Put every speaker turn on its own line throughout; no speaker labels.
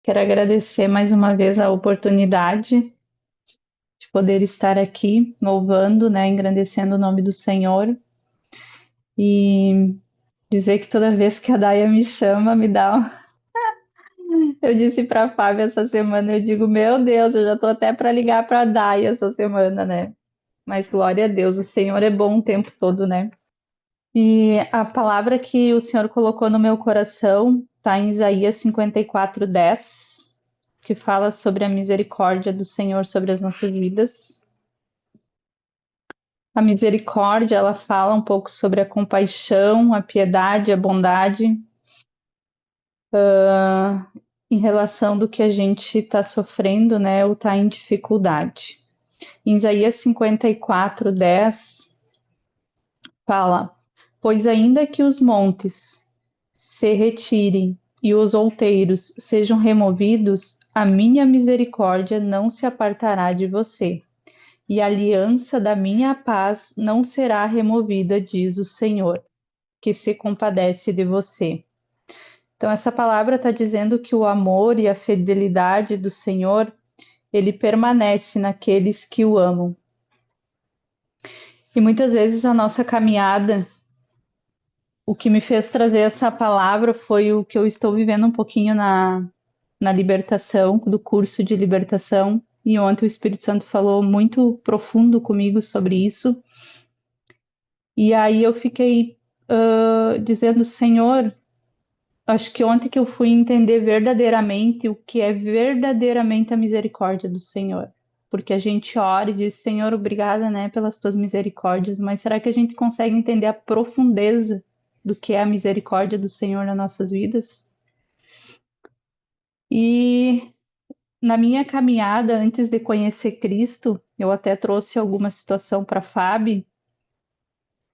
Quero agradecer mais uma vez a oportunidade de poder estar aqui louvando, né, engrandecendo o nome do Senhor e dizer que toda vez que a Daia me chama, me dá. Eu disse para a Fábio essa semana, eu digo, meu Deus, eu já estou até para ligar para a Daia essa semana, né? Mas glória a Deus, o Senhor é bom o tempo todo, né? E a palavra que o Senhor colocou no meu coração está em Isaías 54:10, que fala sobre a misericórdia do Senhor sobre as nossas vidas. A misericórdia, ela fala um pouco sobre a compaixão, a piedade, a bondade, em relação do que a gente está sofrendo, né, ou está em dificuldade. Em Isaías 54:10, fala: Pois ainda que os montes se retirem e os outeiros sejam removidos, a minha misericórdia não se apartará de você, e a aliança da minha paz não será removida, diz o Senhor, que se compadece de você. Então, essa palavra está dizendo que o amor e a fidelidade do Senhor, ele permanece naqueles que o amam. E muitas vezes a nossa caminhada, o que me fez trazer essa palavra foi o que eu estou vivendo um pouquinho na libertação, do curso de libertação. E ontem o Espírito Santo falou muito profundo comigo sobre isso. E aí eu fiquei dizendo, Senhor, acho que ontem que eu fui entender verdadeiramente o que é verdadeiramente a misericórdia do Senhor. Porque a gente ora e diz, Senhor, obrigada, né, pelas tuas misericórdias, mas será que a gente consegue entender a profundeza do que é a misericórdia do Senhor nas nossas vidas? E na minha caminhada, antes de conhecer Cristo, eu até trouxe alguma situação para a Fábio,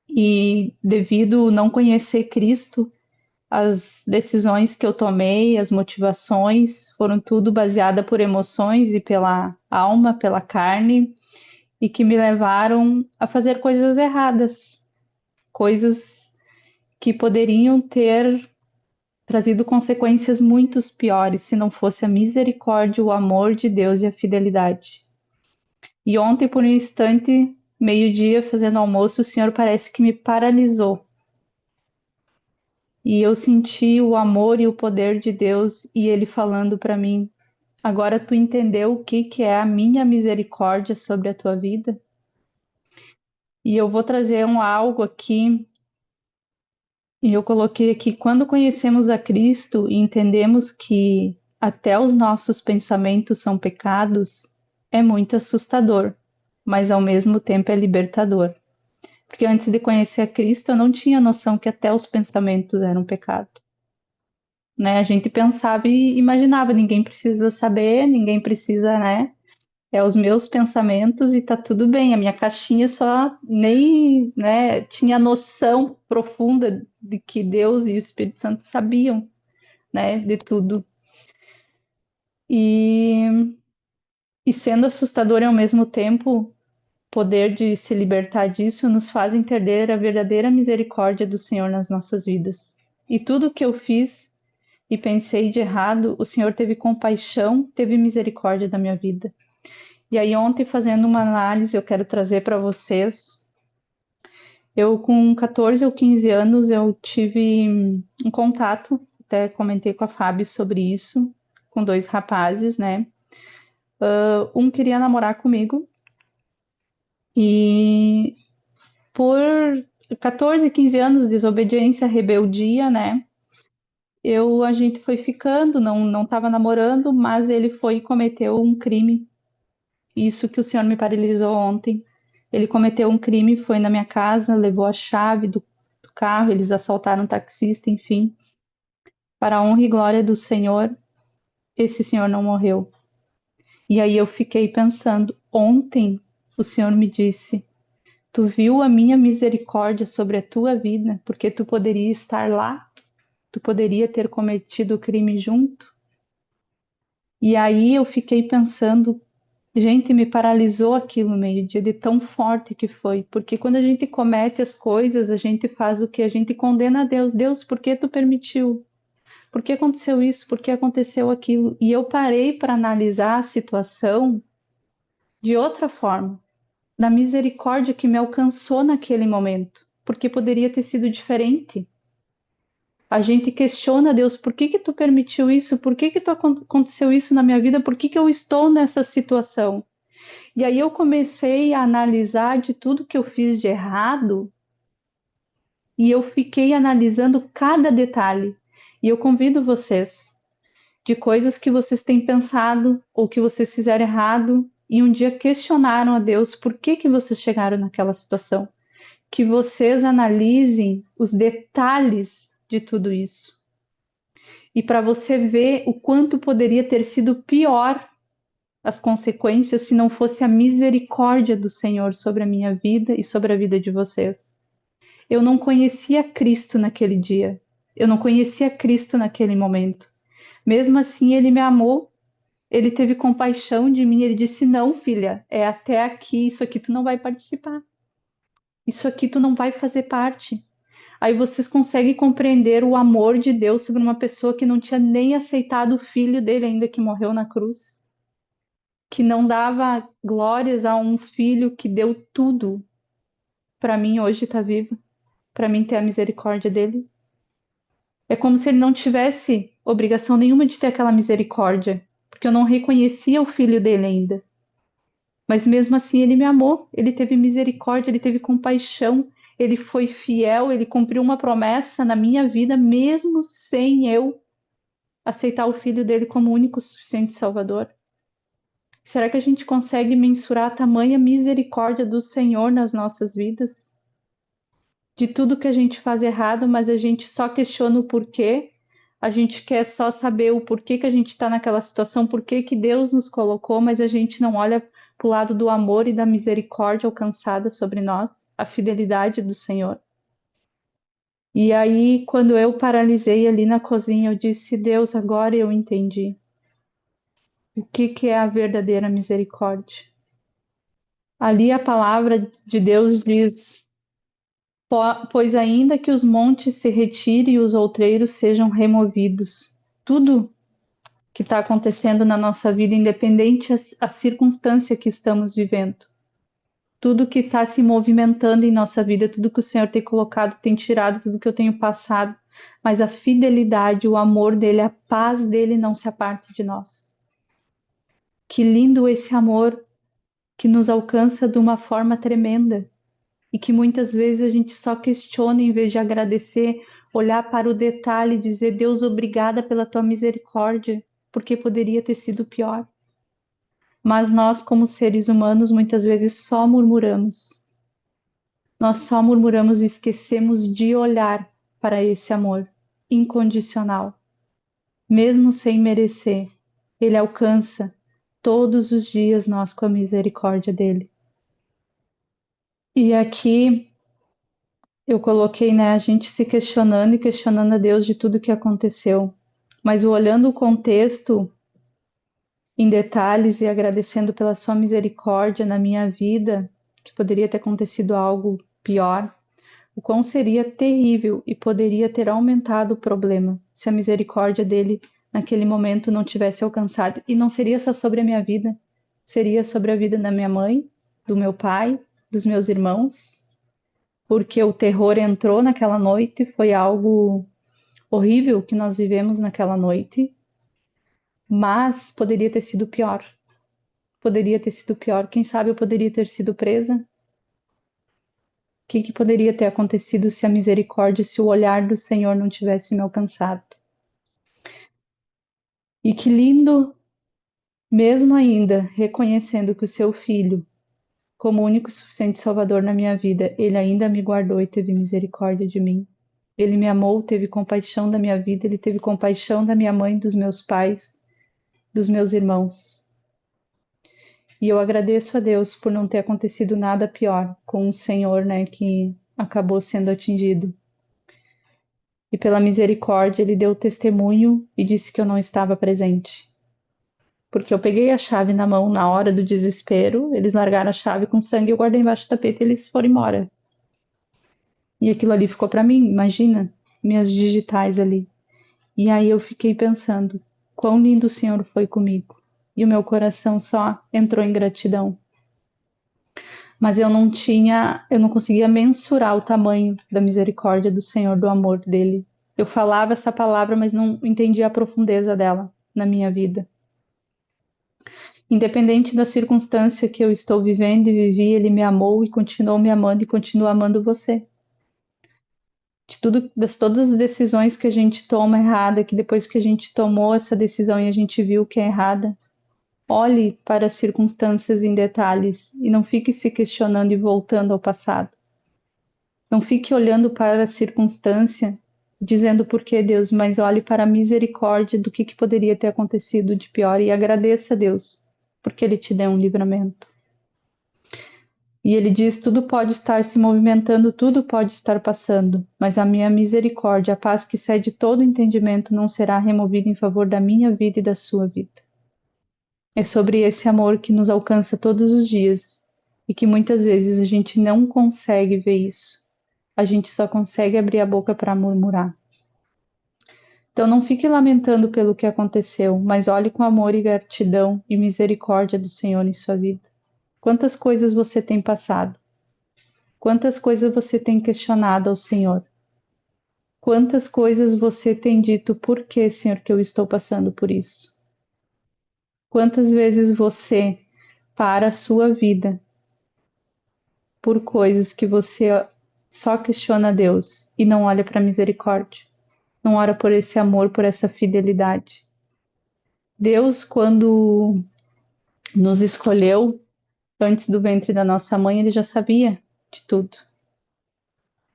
e devido não conhecer Cristo, as decisões que eu tomei, as motivações, foram tudo baseada por emoções e pela alma, pela carne, e que me levaram a fazer coisas erradas, coisas que poderiam ter trazido consequências muito piores se não fosse a misericórdia, o amor de Deus e a fidelidade. E ontem, por um instante, meio-dia, fazendo almoço, o Senhor parece que me paralisou. E eu senti o amor e o poder de Deus e Ele falando para mim: agora tu entendeu o que que é a minha misericórdia sobre a tua vida? E eu vou trazer algo aqui, e eu coloquei aqui: quando conhecemos a Cristo e entendemos que até os nossos pensamentos são pecados, é muito assustador, mas ao mesmo tempo é libertador. Porque antes de conhecer a Cristo, eu não tinha noção que até os pensamentos eram pecado. Né? A gente pensava e imaginava, ninguém precisa saber, ninguém precisa, né? É os meus pensamentos e tá tudo bem. A minha caixinha só nem, né, tinha noção profunda de que Deus e o Espírito Santo sabiam, né, de tudo. E, e sendo assustador ao mesmo tempo, poder de se libertar disso nos faz entender a verdadeira misericórdia do Senhor nas nossas vidas. E tudo que eu fiz e pensei de errado, o Senhor teve compaixão, teve misericórdia da minha vida. E aí ontem, fazendo uma análise, eu quero trazer para vocês. Eu, com 14 ou 15 anos, eu tive um contato, até comentei com a Fábio sobre isso, com dois rapazes, né? Um queria namorar comigo e por 14, 15 anos, desobediência, rebeldia, né? A gente foi ficando, não estava namorando, mas ele foi e cometeu um crime. Isso que o senhor me paralisou ontem. Ele cometeu um crime, foi na minha casa, levou a chave do carro, eles assaltaram um taxista, enfim. Para a honra e glória do Senhor, esse senhor não morreu. E aí eu fiquei pensando, ontem o senhor me disse: tu viu a minha misericórdia sobre a tua vida, porque tu poderia estar lá, tu poderia ter cometido o crime junto. E aí eu fiquei pensando, gente, me paralisou aquilo meio-dia de tão forte que foi, porque quando a gente comete as coisas, a gente faz o que? A gente condena a Deus. Deus, por que tu permitiu? Por que aconteceu isso? Por que aconteceu aquilo? E eu parei para analisar a situação de outra forma, da misericórdia que me alcançou naquele momento, porque poderia ter sido diferente. A gente questiona Deus, por que que tu permitiu isso? Por que que aconteceu isso na minha vida? Por que que eu estou nessa situação? E aí eu comecei a analisar de tudo que eu fiz de errado e eu fiquei analisando cada detalhe. E eu convido vocês de coisas que vocês têm pensado ou que vocês fizeram errado e um dia questionaram a Deus por que que vocês chegaram naquela situação. Que vocês analisem os detalhes de tudo isso. E para você ver o quanto poderia ter sido pior as consequências se não fosse a misericórdia do Senhor sobre a minha vida e sobre a vida de vocês. Eu não conhecia Cristo naquele dia. Eu não conhecia Cristo naquele momento. Mesmo assim, ele me amou. Ele teve compaixão de mim. Ele disse: Não, filha, é até aqui. Isso aqui tu não vai participar. Isso aqui tu não vai fazer parte. Aí vocês conseguem compreender o amor de Deus sobre uma pessoa que não tinha nem aceitado o filho dele ainda que morreu na cruz, que não dava glórias a um filho que deu tudo para mim hoje estar vivo, para mim ter a misericórdia dele. É como se ele não tivesse obrigação nenhuma de ter aquela misericórdia, porque eu não reconhecia o filho dele ainda. Mas mesmo assim ele me amou, ele teve misericórdia, ele teve compaixão, ele foi fiel, ele cumpriu uma promessa na minha vida, mesmo sem eu aceitar o filho dele como único suficiente Salvador. Será que a gente consegue mensurar a tamanha misericórdia do Senhor nas nossas vidas? De tudo que a gente faz errado, mas a gente só questiona o porquê, a gente quer só saber o porquê que a gente está naquela situação, porquê que Deus nos colocou, mas a gente não olha para o lado do amor e da misericórdia alcançada sobre nós, a fidelidade do Senhor. E aí, quando eu paralisei ali na cozinha, eu disse: Deus, agora eu entendi o que que é a verdadeira misericórdia. Ali a palavra de Deus diz: Pois ainda que os montes se retirem e os outreiros sejam removidos, tudo que está acontecendo na nossa vida, independente a circunstância que estamos vivendo, tudo que está se movimentando em nossa vida, tudo que o Senhor tem colocado, tem tirado, tudo que eu tenho passado, mas a fidelidade, o amor dele, a paz dele não se aparte de nós. Que lindo esse amor que nos alcança de uma forma tremenda e que muitas vezes a gente só questiona em vez de agradecer, olhar para o detalhe e dizer: Deus, obrigada pela tua misericórdia, porque poderia ter sido pior. Mas nós, como seres humanos, muitas vezes só murmuramos. Nós só murmuramos e esquecemos de olhar para esse amor incondicional, mesmo sem merecer. Ele alcança todos os dias nós com a misericórdia dele. E aqui eu coloquei, né, a gente se questionando e questionando a Deus de tudo que aconteceu. Mas olhando o contexto em detalhes e agradecendo pela sua misericórdia na minha vida, que poderia ter acontecido algo pior, o quão seria terrível e poderia ter aumentado o problema se a misericórdia dele naquele momento não tivesse alcançado. E não seria só sobre a minha vida, seria sobre a vida da minha mãe, do meu pai, dos meus irmãos, porque o terror entrou naquela noite, foi algo horrível que nós vivemos naquela noite, mas poderia ter sido pior. Poderia ter sido pior. Quem sabe eu poderia ter sido presa? O que poderia ter acontecido se a misericórdia, se o olhar do Senhor não tivesse me alcançado? E que lindo, mesmo ainda reconhecendo que o seu filho, como único e suficiente Salvador na minha vida, ele ainda me guardou e teve misericórdia de mim. Ele me amou, teve compaixão da minha vida, ele teve compaixão da minha mãe, dos meus pais, dos meus irmãos. E eu agradeço a Deus por não ter acontecido nada pior com o Senhor, né, que acabou sendo atingido. E pela misericórdia, ele deu testemunho e disse que eu não estava presente. Porque eu peguei a chave na mão na hora do desespero, eles largaram a chave com sangue, eu guardei embaixo do tapete e eles foram embora. E aquilo ali ficou para mim, imagina, minhas digitais ali. E aí eu fiquei pensando, quão lindo o Senhor foi comigo. E o meu coração só entrou em gratidão. Mas eu não conseguia mensurar o tamanho da misericórdia do Senhor, do amor dele. Eu falava essa palavra, mas não entendia a profundeza dela na minha vida. Independente da circunstância que eu estou vivendo e vivi, ele me amou e continuou me amando e continua amando você. Todas as decisões que a gente toma errada, que depois que a gente tomou essa decisão e a gente viu que é errada, olhe para as circunstâncias em detalhes e não fique se questionando e voltando ao passado. Não fique olhando para a circunstância, dizendo por que Deus, mas olhe para a misericórdia do que poderia ter acontecido de pior e agradeça a Deus, porque Ele te deu um livramento. E ele diz: tudo pode estar se movimentando, tudo pode estar passando, mas a minha misericórdia, a paz que excede todo entendimento, não será removida em favor da minha vida e da sua vida. É sobre esse amor que nos alcança todos os dias e que muitas vezes a gente não consegue ver isso. A gente só consegue abrir a boca para murmurar. Então não fique lamentando pelo que aconteceu, mas olhe com amor e gratidão e misericórdia do Senhor em sua vida. Quantas coisas você tem passado? Quantas coisas você tem questionado ao Senhor? Quantas coisas você tem dito, por que, Senhor, que eu estou passando por isso? Quantas vezes você para a sua vida por coisas que você só questiona a Deus e não olha para a misericórdia? Não ora por esse amor, por essa fidelidade? Deus, quando nos escolheu antes do ventre da nossa mãe, ele já sabia de tudo.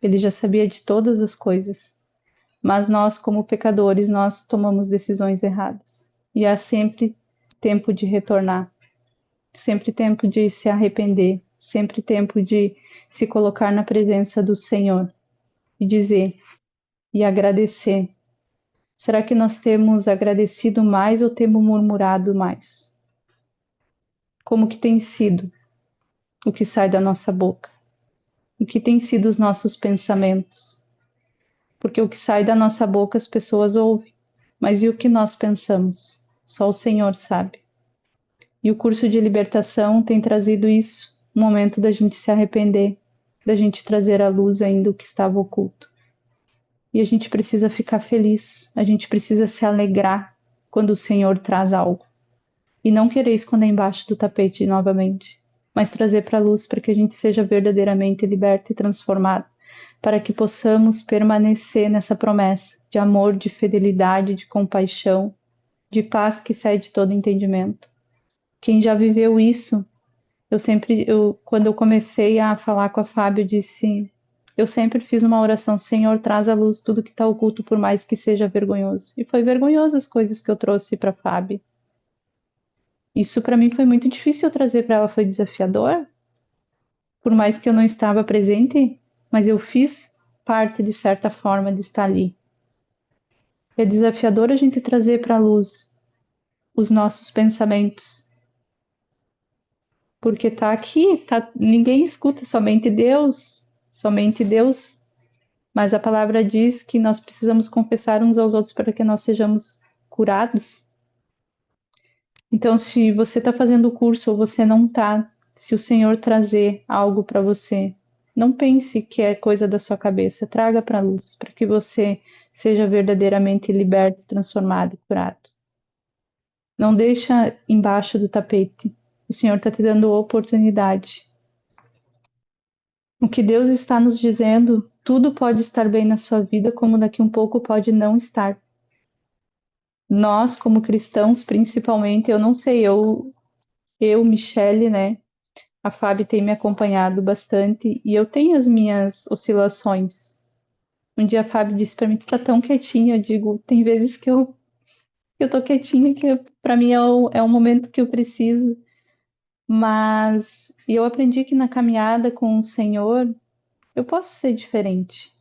Ele já sabia de todas as coisas. Mas nós, como pecadores, nós tomamos decisões erradas. E há sempre tempo de retornar, sempre tempo de se arrepender, sempre tempo de se colocar na presença do Senhor e dizer e agradecer. Será que nós temos agradecido mais ou temos murmurado mais? Como que tem sido o que sai da nossa boca? O que tem sido os nossos pensamentos? Porque o que sai da nossa boca as pessoas ouvem, mas e o que nós pensamos? Só o Senhor sabe. E o curso de libertação tem trazido isso, o momento da gente se arrepender, da gente trazer à luz ainda o que estava oculto. E a gente precisa ficar feliz, a gente precisa se alegrar quando o Senhor traz algo. E não querer esconder embaixo do tapete novamente, mas trazer para a luz para que a gente seja verdadeiramente liberto e transformado, para que possamos permanecer nessa promessa de amor, de fidelidade, de compaixão, de paz que sai de todo entendimento. Quem já viveu isso, quando eu comecei a falar com a Fábio, eu disse, eu sempre fiz uma oração: Senhor, traz à luz tudo que está oculto, por mais que seja vergonhoso. E foi vergonhoso as coisas que eu trouxe para a Fábio. Isso para mim foi muito difícil trazer para ela, foi desafiador, por mais que eu não estava presente, mas eu fiz parte de certa forma de estar ali. É desafiador a gente trazer para a luz os nossos pensamentos, porque tá aqui, tá, ninguém escuta, somente Deus, mas a palavra diz que nós precisamos confessar uns aos outros para que nós sejamos curados. Então, se você está fazendo o curso ou você não está, se o Senhor trazer algo para você, não pense que é coisa da sua cabeça, traga para a luz, para que você seja verdadeiramente liberto, transformado e curado. Não deixa embaixo do tapete. O Senhor está te dando oportunidade. O que Deus está nos dizendo, tudo pode estar bem na sua vida, como daqui um pouco pode não estar. Nós, como cristãos, principalmente, eu não sei, Michele, né? A Fábio tem me acompanhado bastante e eu tenho as minhas oscilações. Um dia a Fábio disse para mim: tu tá tão quietinha. Eu digo: tem vezes que eu tô quietinha, que para mim é o momento que eu preciso. Mas eu aprendi que na caminhada com o Senhor eu posso ser diferente.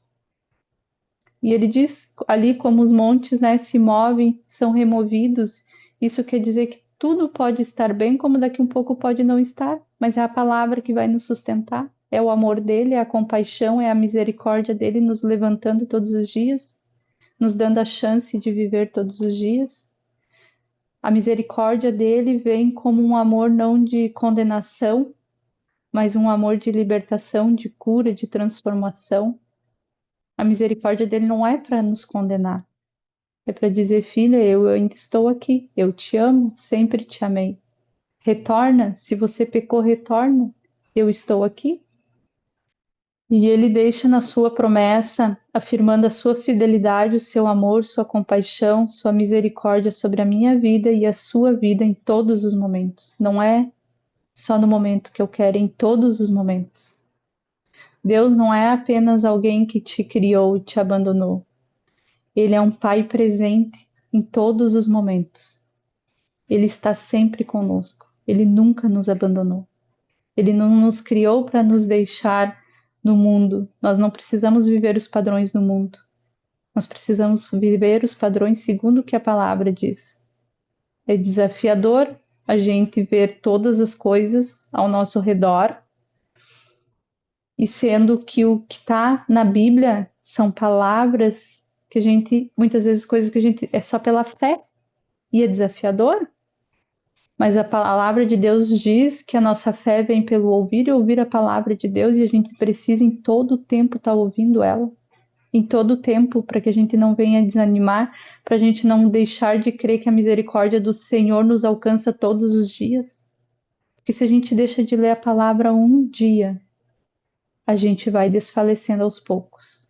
E ele diz ali como os montes, né, se movem, são removidos. Isso quer dizer que tudo pode estar bem, como daqui um pouco pode não estar, mas é a palavra que vai nos sustentar. É o amor dele, é a compaixão, é a misericórdia dele nos levantando todos os dias, nos dando a chance de viver todos os dias. A misericórdia dele vem como um amor não de condenação, mas um amor de libertação, de cura, de transformação. A misericórdia dele não é para nos condenar, é para dizer, filha, eu ainda estou aqui, eu te amo, sempre te amei. Retorna, se você pecou, retorna, eu estou aqui. E ele deixa na sua promessa, afirmando a sua fidelidade, o seu amor, sua compaixão, sua misericórdia sobre a minha vida e a sua vida em todos os momentos. Não é só no momento que eu quero, em todos os momentos. Deus não é apenas alguém que te criou e te abandonou. Ele é um pai presente em todos os momentos. Ele está sempre conosco. Ele nunca nos abandonou. Ele não nos criou para nos deixar no mundo. Nós não precisamos viver os padrões do mundo. Nós precisamos viver os padrões segundo o que a palavra diz. É desafiador a gente ver todas as coisas ao nosso redor, e sendo que o que está na Bíblia são palavras que a gente, muitas vezes, coisas que a gente é só pela fé, e é desafiador, mas a palavra de Deus diz que a nossa fé vem pelo ouvir e ouvir a palavra de Deus, e a gente precisa em todo o tempo estar ouvindo ela, em todo o tempo, para que a gente não venha desanimar, para a gente não deixar de crer que a misericórdia do Senhor nos alcança todos os dias. Porque se a gente deixa de ler a palavra um dia, a gente vai desfalecendo aos poucos,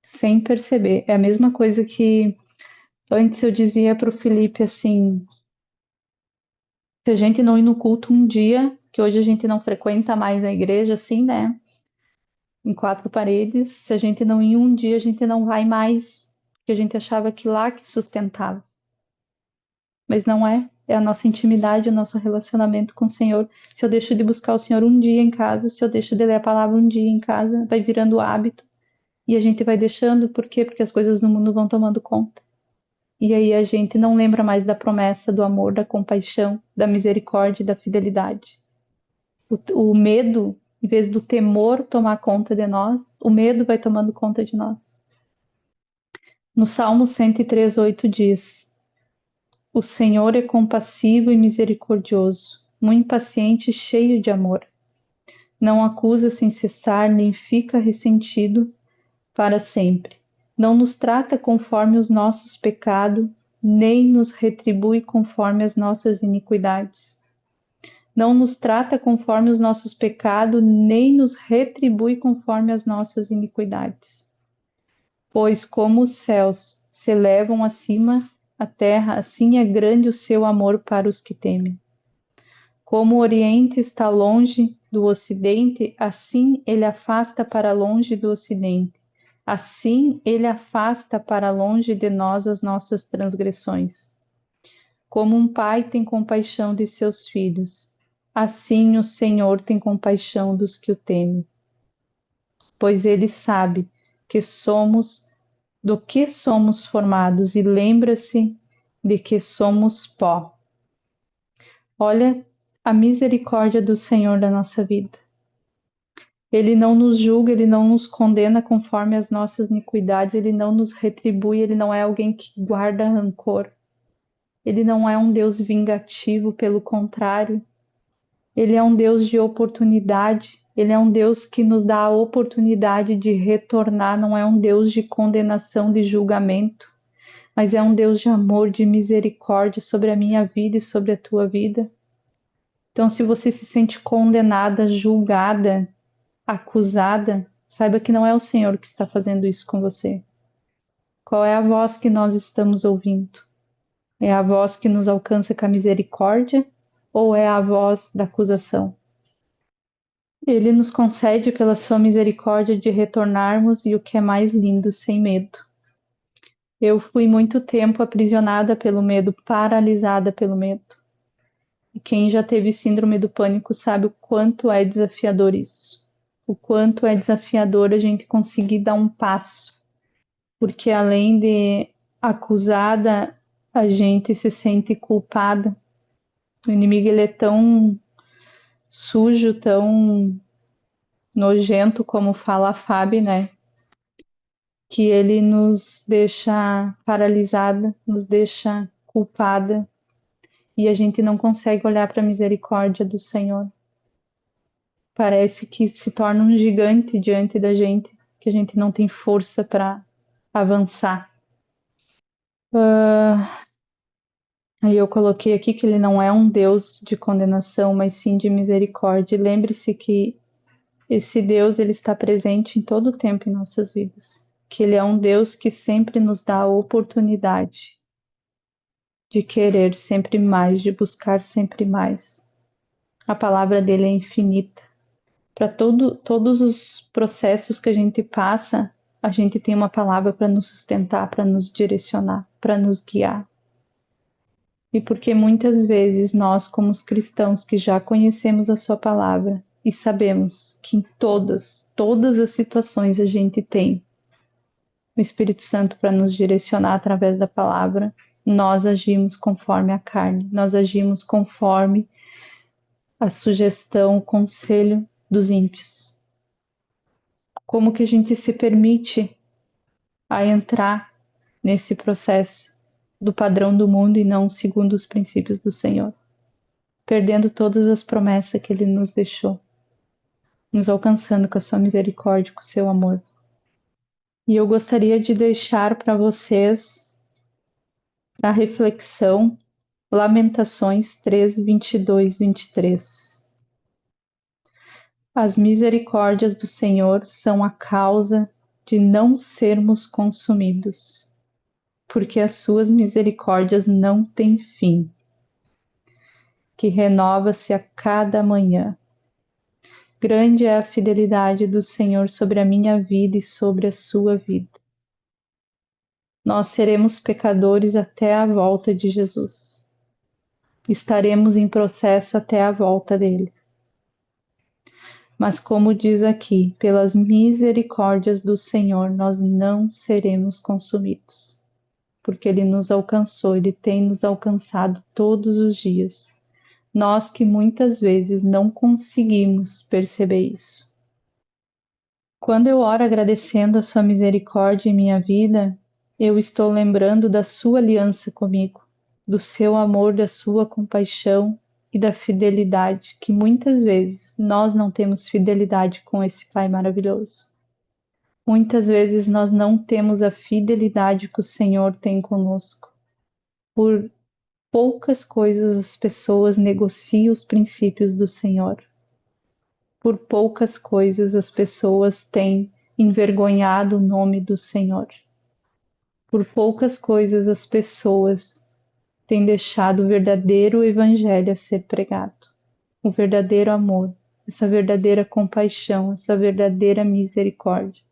sem perceber. É a mesma coisa que antes eu dizia para o Felipe assim: se a gente não ir no culto um dia, que hoje a gente não frequenta mais a igreja assim, né? Em quatro paredes, se a gente não ir um dia, a gente não vai mais, porque a gente achava que lá que sustentava. Mas não é, é a nossa intimidade, o nosso relacionamento com o Senhor. Se eu deixo de buscar o Senhor um dia em casa, se eu deixo de ler a palavra um dia em casa, vai virando hábito. E a gente vai deixando, por quê? Porque as coisas do mundo vão tomando conta. E aí a gente não lembra mais da promessa, do amor, da compaixão, da misericórdia e da fidelidade. O medo, em vez do temor tomar conta de nós, o medo vai tomando conta de nós. No Salmo 103:8 diz: o Senhor é compassivo e misericordioso, muito paciente e cheio de amor. Não acusa sem cessar, nem fica ressentido para sempre. Não nos trata conforme os nossos pecados, nem nos retribui conforme as nossas iniquidades. Não nos trata conforme os nossos pecados, nem nos retribui conforme as nossas iniquidades. Pois como os céus se elevam acima a terra, assim é grande o seu amor para os que temem. Como o Oriente está longe do Ocidente, assim ele afasta para longe do Ocidente. Assim ele afasta para longe de nós as nossas transgressões. Como um pai tem compaixão de seus filhos, assim o Senhor tem compaixão dos que o temem. Pois ele sabe que somos do que somos formados e lembra-se de que somos pó. Olha a misericórdia do Senhor da nossa vida. Ele não nos julga, ele não nos condena conforme as nossas iniquidades, ele não nos retribui, ele não é alguém que guarda rancor. Ele não é um Deus vingativo, pelo contrário, ele é um Deus de oportunidade, ele é um Deus que nos dá a oportunidade de retornar, não é um Deus de condenação, de julgamento, mas é um Deus de amor, de misericórdia sobre a minha vida e sobre a tua vida. Então, se você se sente condenada, julgada, acusada, saiba que não é o Senhor que está fazendo isso com você. Qual é a voz que nós estamos ouvindo? É a voz que nos alcança com a misericórdia ou é a voz da acusação? Ele nos concede pela sua misericórdia de retornarmos e o que é mais lindo, sem medo. Eu fui muito tempo aprisionada pelo medo, paralisada pelo medo. E quem já teve síndrome do pânico sabe o quanto é desafiador isso. O quanto é desafiador a gente conseguir dar um passo. Porque além de acusada, a gente se sente culpada. O inimigo ele é tão sujo, tão nojento, como fala a Fábio, né? que ele nos deixa paralisada, nos deixa culpada, e a gente não consegue olhar para a misericórdia do Senhor. Parece que se torna um gigante diante da gente, que a gente não tem força para avançar. Aí eu coloquei aqui que ele não é um Deus de condenação, mas sim de misericórdia. E lembre-se que esse Deus ele está presente em todo o tempo em nossas vidas, que ele é um Deus que sempre nos dá a oportunidade de querer sempre mais, de buscar sempre mais. A palavra dele é infinita. Para todos os processos que a gente passa, a gente tem uma palavra para nos sustentar, para nos direcionar, para nos guiar. E porque muitas vezes nós, como os cristãos que já conhecemos a sua palavra e sabemos que em todas as situações a gente tem o Espírito Santo para nos direcionar através da palavra, nós agimos conforme a carne, nós agimos conforme a sugestão, o conselho dos ímpios. Como que a gente se permite a entrar nesse processo do padrão do mundo e não segundo os princípios do Senhor, perdendo todas as promessas que Ele nos deixou, nos alcançando com a sua misericórdia, com o seu amor. E eu gostaria de deixar para vocês a reflexão Lamentações 3, 22, 23. As misericórdias do Senhor são a causa de não sermos consumidos, porque as suas misericórdias não têm fim, que renova-se a cada manhã. Grande é a fidelidade do Senhor sobre a minha vida e sobre a sua vida. Nós seremos pecadores até a volta de Jesus. Estaremos em processo até a volta dele. Mas como diz aqui, pelas misericórdias do Senhor nós não seremos consumidos, porque ele nos alcançou, ele tem nos alcançado todos os dias. Nós que muitas vezes não conseguimos perceber isso. Quando eu oro agradecendo a sua misericórdia em minha vida, eu estou lembrando da sua aliança comigo, do seu amor, da sua compaixão e da fidelidade, que muitas vezes nós não temos fidelidade com esse Pai maravilhoso. Muitas vezes nós não temos a fidelidade que o Senhor tem conosco. Por poucas coisas as pessoas negociam os princípios do Senhor. Por poucas coisas as pessoas têm envergonhado o nome do Senhor. Por poucas coisas as pessoas têm deixado o verdadeiro evangelho a ser pregado. O verdadeiro amor, essa verdadeira compaixão, essa verdadeira misericórdia.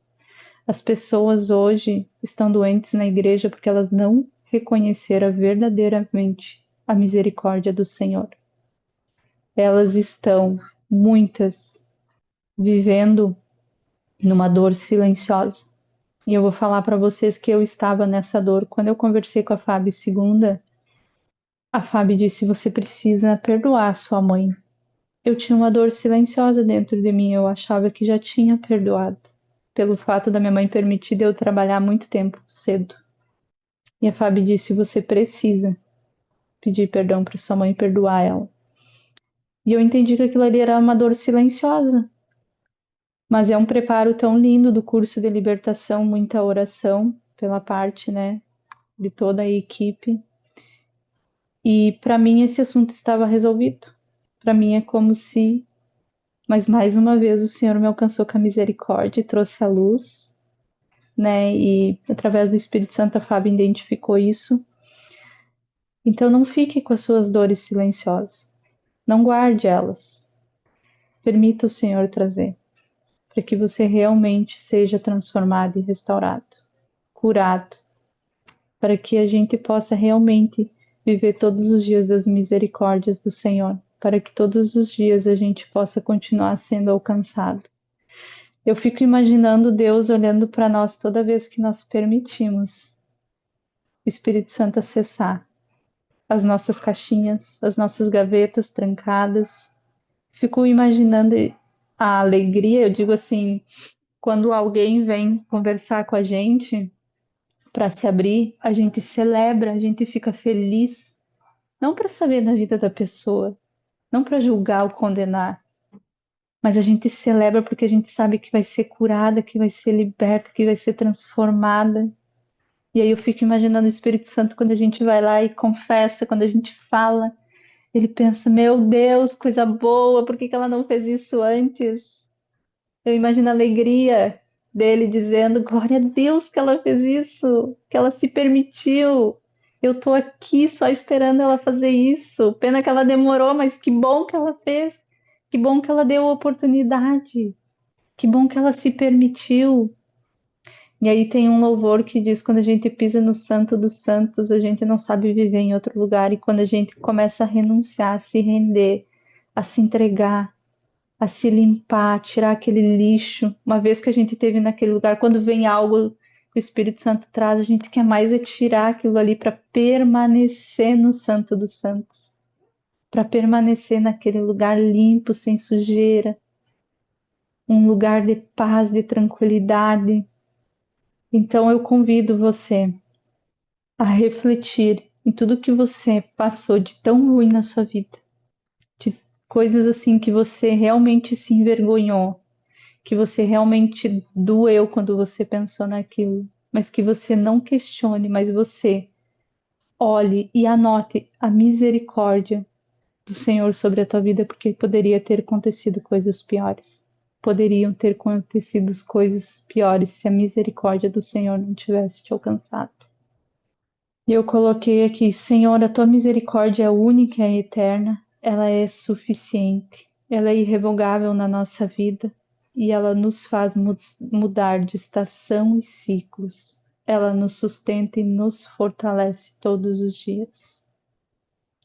As pessoas hoje estão doentes na igreja porque elas não reconheceram verdadeiramente a misericórdia do Senhor. Elas estão, muitas, vivendo numa dor silenciosa. E eu vou falar para vocês que eu estava nessa dor. Quando eu conversei com a Fábio segunda, a Fábio disse: você precisa perdoar a sua mãe. Eu tinha uma dor silenciosa dentro de mim, eu achava que já tinha perdoado, pelo fato da minha mãe permitir eu trabalhar muito tempo cedo. E a Fábio disse: você precisa pedir perdão para sua mãe e perdoar ela. E eu entendi que aquilo ali era uma dor silenciosa, mas é um preparo tão lindo do curso de libertação, muita oração pela parte, né, de toda a equipe. E para mim esse assunto estava resolvido. Para mim é como se, mas mais uma vez o Senhor me alcançou com a misericórdia e trouxe a luz, né? E através do Espírito Santo a Fábio identificou isso. Então não fique com as suas dores silenciosas. Não guarde elas. Permita o Senhor trazer, para que você realmente seja transformado e restaurado, curado, para que a gente possa realmente viver todos os dias das misericórdias do Senhor, para que todos os dias a gente possa continuar sendo alcançado. Eu fico imaginando Deus olhando para nós toda vez que nós permitimos o Espírito Santo acessar as nossas caixinhas, as nossas gavetas trancadas. Fico imaginando a alegria, eu digo assim, Quando alguém vem conversar com a gente para se abrir, a gente celebra, a gente fica feliz, não para saber da vida da pessoa, não para julgar ou condenar, mas a gente celebra porque a gente sabe que vai ser curada, que vai ser liberta, que vai ser transformada. E aí eu fico imaginando o Espírito Santo quando a gente vai lá e confessa, quando a gente fala, ele pensa: meu Deus, coisa boa, por que que ela não fez isso antes? Eu imagino a alegria dele dizendo: glória a Deus que ela fez isso, que ela se permitiu. Eu tô aqui só esperando ela fazer isso. Pena que ela demorou, mas que bom que ela fez. Que bom que ela deu a oportunidade. Que bom que ela se permitiu. E aí tem um louvor que diz: quando a gente pisa no Santo dos Santos, a gente não sabe viver em outro lugar. E quando a gente começa a renunciar, a se render, a se entregar, a se limpar, a tirar aquele lixo, uma vez que a gente esteve naquele lugar, quando vem algo que o Espírito Santo traz, a gente quer mais é tirar aquilo ali para permanecer no Santo dos Santos, para permanecer naquele lugar limpo, sem sujeira, um lugar de paz, de tranquilidade. Então eu convido você a refletir em tudo que você passou de tão ruim na sua vida, de coisas assim que você realmente se envergonhou, que você realmente doeu quando você pensou naquilo, mas que você não questione, mas você olhe e anote a misericórdia do Senhor sobre a tua vida, porque poderia ter acontecido coisas piores. Poderiam ter acontecido coisas piores se a misericórdia do Senhor não tivesse te alcançado. E eu coloquei aqui: Senhor, a tua misericórdia é única e eterna, ela é suficiente, ela é irrevogável na nossa vida e ela nos faz mudar de estação e ciclos. Ela nos sustenta e nos fortalece todos os dias,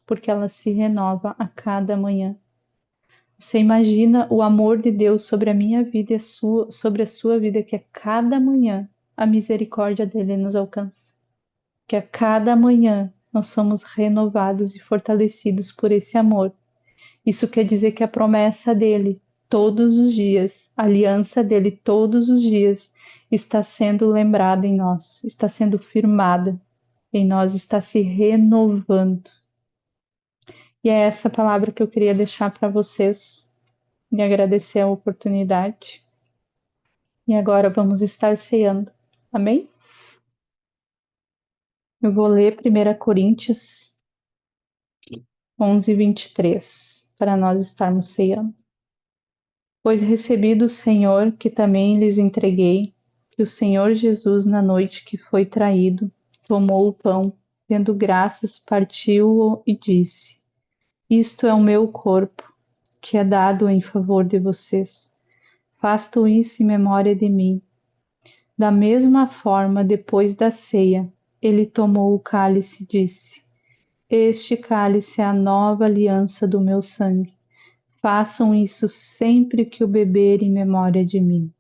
porque ela se renova a cada manhã. Você imagina o amor de Deus sobre a minha vida e sobre a sua vida, que a cada manhã a misericórdia dele nos alcança, que a cada manhã nós somos renovados e fortalecidos por esse amor. Isso quer dizer que a promessa dele todos os dias, a aliança dele todos os dias está sendo lembrada em nós, está sendo firmada em nós, está se renovando. E é essa palavra que eu queria deixar para vocês e agradecer a oportunidade. E agora vamos estar ceando. Amém? Eu vou ler 1 Coríntios 11:23 para nós estarmos ceando. Pois recebi do Senhor, que também lhes entreguei, que o Senhor Jesus, na noite que foi traído, tomou o pão, dando graças, partiu-o e disse: isto é o meu corpo, que é dado em favor de vocês. Façam isso em memória de mim. Da mesma forma, depois da ceia, ele tomou o cálice e disse: este cálice é a nova aliança do meu sangue. Façam isso sempre que o beberem em memória de mim.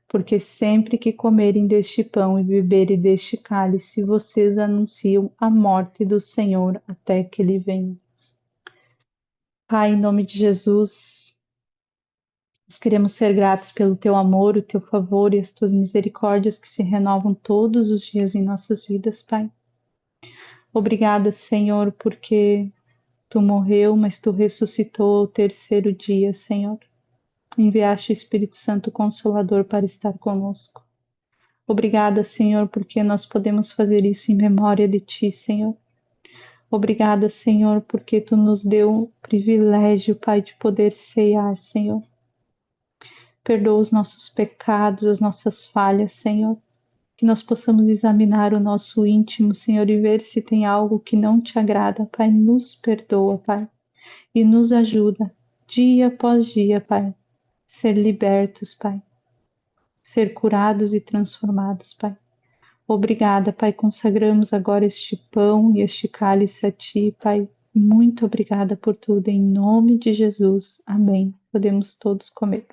Porque sempre que comerem deste pão e beberem deste cálice, vocês anunciam a morte do Senhor até que ele venha. Pai, em nome de Jesus, nós queremos ser gratos pelo teu amor, o teu favor e as tuas misericórdias que se renovam todos os dias em nossas vidas, Pai. Obrigada, Senhor, porque tu morreu, mas tu ressuscitou ao terceiro dia, Senhor. Enviaste o Espírito Santo Consolador para estar conosco. Obrigada, Senhor, porque nós podemos fazer isso em memória de Ti, Senhor. Obrigada, Senhor, porque Tu nos deu o privilégio, Pai, de poder ceiar, Senhor. Perdoa os nossos pecados, as nossas falhas, Senhor. Que nós possamos examinar o nosso íntimo, Senhor, e ver se tem algo que não Te agrada, Pai. Nos perdoa, Pai, e nos ajuda, dia após dia, Pai, ser libertos, Pai, ser curados e transformados, Pai. Obrigada, Pai. Consagramos agora este pão e este cálice a Ti, Pai. Muito obrigada por tudo. Em nome de Jesus. Amém. Podemos todos comer.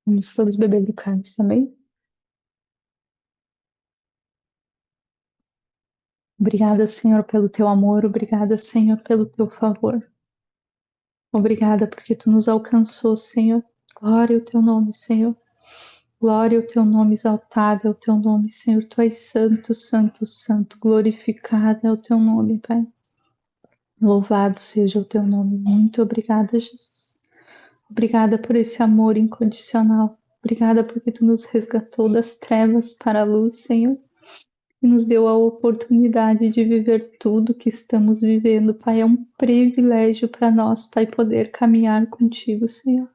Vamos todos beber do cálice. Amém. Obrigada, Senhor, pelo teu amor, obrigada, Senhor, pelo teu favor. Obrigada porque tu nos alcançou, Senhor. Glória ao teu nome, Senhor. Glória ao teu nome, exaltado é o teu nome, Senhor. Tu és santo, santo, santo. Glorificado é o teu nome, Pai. Louvado seja o teu nome. Muito obrigada, Jesus. Obrigada por esse amor incondicional. Obrigada porque tu nos resgatou das trevas para a luz, Senhor, e nos deu a oportunidade de viver tudo que estamos vivendo, Pai. É um privilégio para nós, Pai, poder caminhar contigo, Senhor.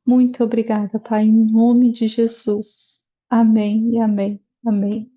Muito obrigada, Pai, em nome de Jesus. Amém e amém. Amém.